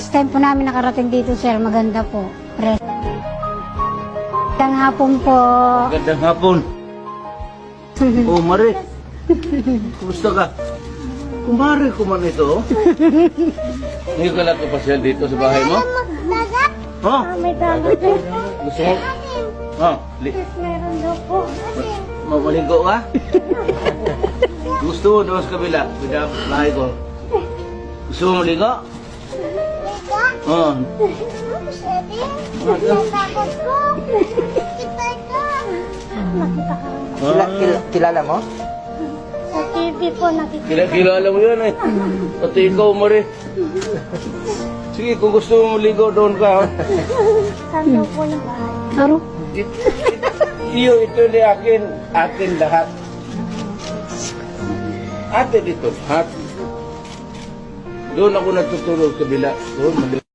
First time po namin nakarating dito, sir. Maganda po. Magandang hapon po. Magandang hapon. Oh, Mare. Kumusta ka? Kumare ko man ito. Hindi ka lang pasyal dito sa bahay mo? Ha? May dagat eh. Gusto mo? Ha? Meron daw po. Maligo ka? Gusto mo doon sa kabila? Pwede bahay ko. Gusto mo maligo? Oo. Kilala mo? Sa TV po nakikita. Kilala mo yun eh. Pati ikaw, Mare. Sige, kung gusto mo maligo, doon ka. Saan daw po yung bahay? Aro? Iyo, ito ni akin. Atin lahat. Atin ito lahat. Doon ako nagtutulog sa kabila. Doon,